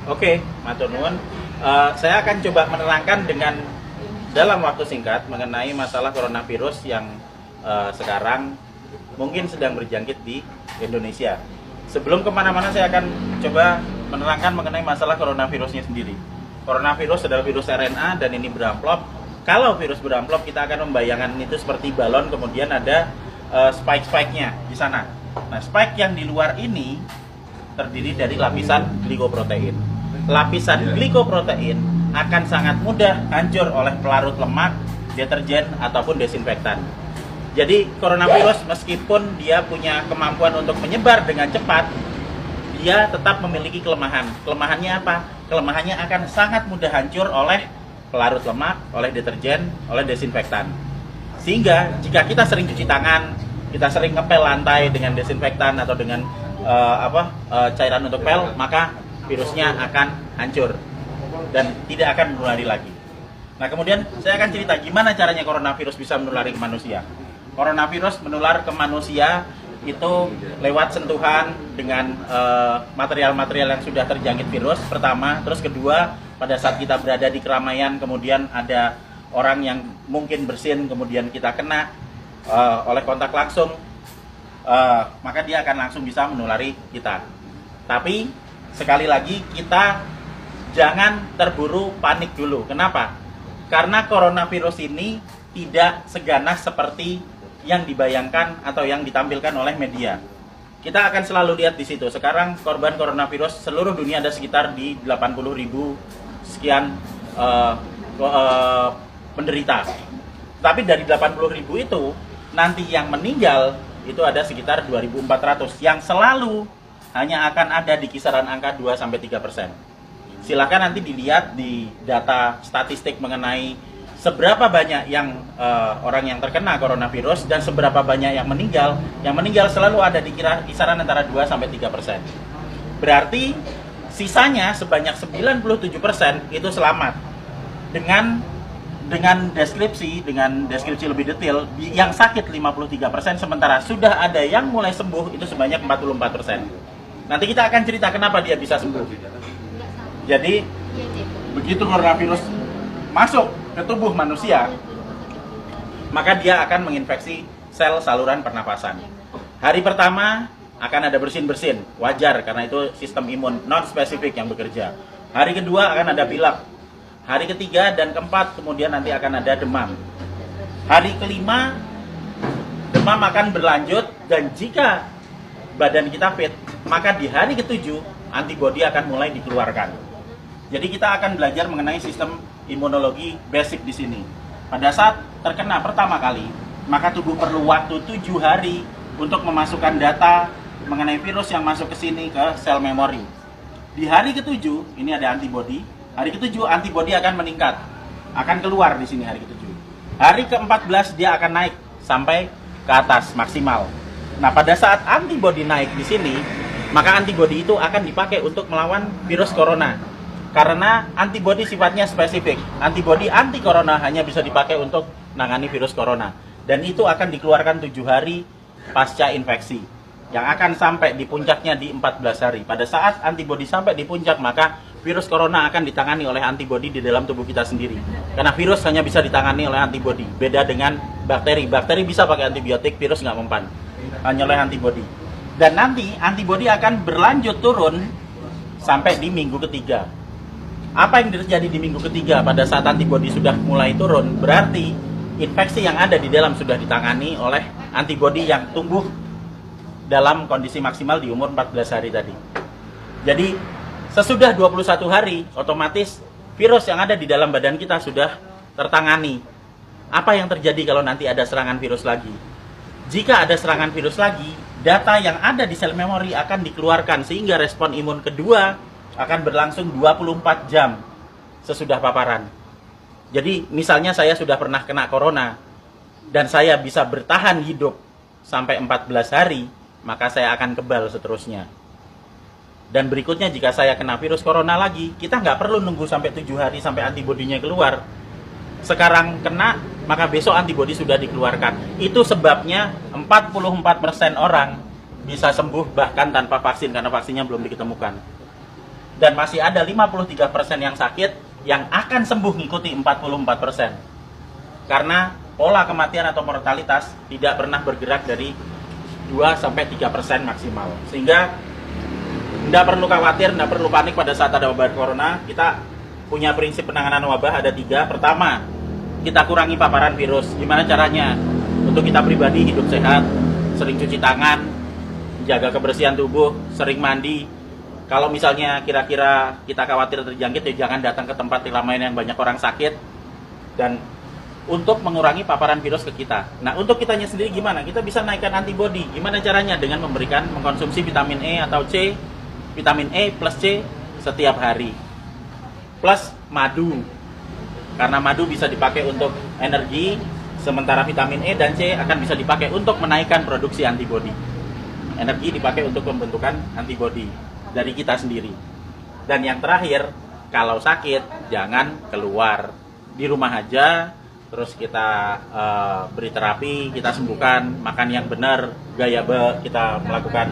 Oke, matur nuwun. Saya akan coba menerangkan dengan dalam waktu singkat mengenai masalah coronavirus yang sekarang mungkin sedang berjangkit di Indonesia. Sebelum kemana-mana, saya akan coba menerangkan mengenai masalah coronavirusnya sendiri. Coronavirus adalah virus RNA dan ini beramplop. Kalau virus beramplop, kita akan membayangkan itu seperti balon, kemudian ada spike-spike-nya di sana. Nah, spike yang di luar ini terdiri dari lapisan glikoprotein. Lapisan glikoprotein akan sangat mudah hancur oleh pelarut lemak, deterjen, ataupun desinfektan. Jadi coronavirus meskipun dia punya kemampuan untuk menyebar dengan cepat, dia tetap memiliki kelemahan. Kelemahannya apa? Kelemahannya akan sangat mudah hancur oleh pelarut lemak, oleh deterjen, oleh desinfektan. Sehingga jika kita sering cuci tangan, kita sering ngepel lantai dengan desinfektan atau dengan cairan untuk pel, maka virusnya akan hancur dan tidak akan menulari lagi. Nah, kemudian saya akan cerita gimana caranya coronavirus bisa menulari ke manusia. Coronavirus menular ke manusia itu lewat sentuhan dengan material-material yang sudah terjangkit virus pertama, terus kedua pada saat kita berada di keramaian, kemudian ada orang yang mungkin bersin, kemudian kita kena oleh kontak langsung, maka dia akan langsung bisa menulari kita. Tapi sekali lagi, kita jangan terburu panik dulu. Kenapa? Karena coronavirus ini tidak seganas seperti yang dibayangkan atau yang ditampilkan oleh media. Kita akan selalu lihat di situ. Sekarang korban coronavirus seluruh dunia ada sekitar di 80.000 sekian penderita. Tapi dari 80.000 itu, nanti yang meninggal itu ada sekitar 2.400 yang selalu hanya akan ada di kisaran angka 2-3%. Silahkan nanti dilihat di data statistik mengenai seberapa banyak yang orang yang terkena coronavirus dan seberapa banyak yang meninggal. Yang meninggal selalu ada di kisaran antara 2-3%. Berarti sisanya sebanyak 97% itu selamat. Dengan deskripsi lebih detail, yang sakit 53%, sementara sudah ada yang mulai sembuh itu sebanyak 44%. Nanti kita akan cerita kenapa dia bisa sembuh. Jadi, begitu coronavirus masuk ke tubuh manusia, maka dia akan menginfeksi sel saluran pernapasan. Hari pertama akan ada bersin-bersin, wajar karena itu sistem imun non-spesifik yang bekerja. Hari kedua akan ada pilek. Hari ketiga dan keempat kemudian nanti akan ada demam. Hari kelima, demam akan berlanjut dan jika badan kita fit, maka di hari ketujuh antibodi akan mulai dikeluarkan. Jadi kita akan belajar mengenai sistem imunologi basic di sini. Pada saat terkena pertama kali, maka tubuh perlu waktu 7 hari untuk memasukkan data mengenai virus yang masuk ke sini ke sel memori. Di hari ketujuh ini ada antibodi. Hari ketujuh antibodi akan meningkat, akan keluar di sini hari ketujuh. Hari ke-14 dia akan naik sampai ke atas maksimal. Nah, pada saat antibodi naik di sini, maka antibodi itu akan dipakai untuk melawan virus corona. Karena antibodi sifatnya spesifik. Antibodi anti corona hanya bisa dipakai untuk menangani virus corona. Dan itu akan dikeluarkan 7 hari pasca infeksi. Yang akan sampai di puncaknya di 14 hari. Pada saat antibodi sampai di puncak, maka virus corona akan ditangani oleh antibodi di dalam tubuh kita sendiri. Karena virus hanya bisa ditangani oleh antibodi. Beda dengan bakteri. Bakteri bisa pakai antibiotik, virus nggak mempan. Hanya oleh antibodi. Dan nanti antibodi akan berlanjut turun sampai di minggu ketiga. Apa yang terjadi di minggu ketiga pada saat antibodi sudah mulai turun? Berarti infeksi yang ada di dalam sudah ditangani oleh antibodi yang tumbuh dalam kondisi maksimal di umur 14 hari tadi. Jadi sesudah 21 hari otomatis virus yang ada di dalam badan kita sudah tertangani. Apa yang terjadi kalau nanti ada serangan virus lagi? Jika ada serangan virus lagi, data yang ada di sel memori akan dikeluarkan sehingga respon imun kedua akan berlangsung 24 jam sesudah paparan. Jadi misalnya saya sudah pernah kena corona dan saya bisa bertahan hidup sampai 14 hari, maka saya akan kebal seterusnya. Dan berikutnya jika saya kena virus corona lagi, kita nggak perlu nunggu sampai 7 hari sampai antibodinya keluar. Sekarang kena, maka besok antibodi sudah dikeluarkan. Itu sebabnya 44% orang bisa sembuh bahkan tanpa vaksin karena vaksinnya belum diketemukan. dan masih ada 53% yang sakit yang akan sembuh ngikuti 44%. Karena pola kematian atau mortalitas tidak pernah bergerak dari 2-3% maksimal. Sehingga tidak perlu khawatir, tidak perlu panik pada saat ada wabah corona. Kita punya prinsip penanganan wabah ada 3. Pertama, kita kurangi paparan virus. Gimana caranya? Untuk kita pribadi hidup sehat, sering cuci tangan, jaga kebersihan tubuh, sering mandi. Kalau misalnya kira-kira kita khawatir terjangkit, ya jangan datang ke tempat keramaian yang banyak orang sakit. Dan untuk mengurangi paparan virus ke kita. Nah, untuk kitanya sendiri gimana? Kita bisa naikkan antibodi. Gimana caranya? Dengan mengkonsumsi vitamin E atau C, vitamin E plus C setiap hari. Plus madu. Karena madu bisa dipakai untuk energi, sementara vitamin E dan C akan bisa dipakai untuk menaikkan produksi antibodi. Energi dipakai untuk pembentukan antibodi dari kita sendiri. Dan yang terakhir, kalau sakit jangan keluar. Di rumah aja. Terus kita beri terapi, kita sembuhkan, makan yang benar, kita melakukan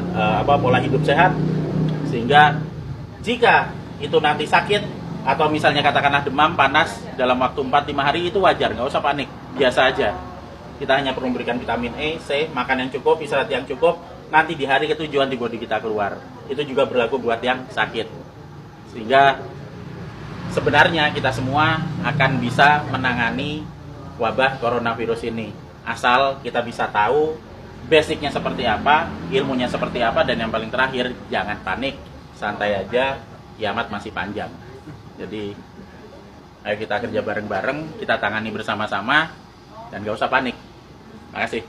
pola hidup sehat, sehingga jika itu nanti sakit atau misalnya katakanlah demam, panas dalam waktu 4-5 hari itu wajar, nggak usah panik, biasa aja. Kita hanya perlu memberikan vitamin E, C, makan yang cukup, istirahat yang cukup, nanti di hari ketujuh antibodi kita keluar. Itu juga berlaku buat yang sakit. Sehingga sebenarnya kita semua akan bisa menangani wabah coronavirus ini, asal kita bisa tahu basicnya seperti apa, ilmunya seperti apa, dan yang paling terakhir jangan panik, santai aja, kiamat masih panjang. Jadi ayo kita kerja bareng-bareng, kita tangani bersama-sama, dan gak usah panik. Makasih.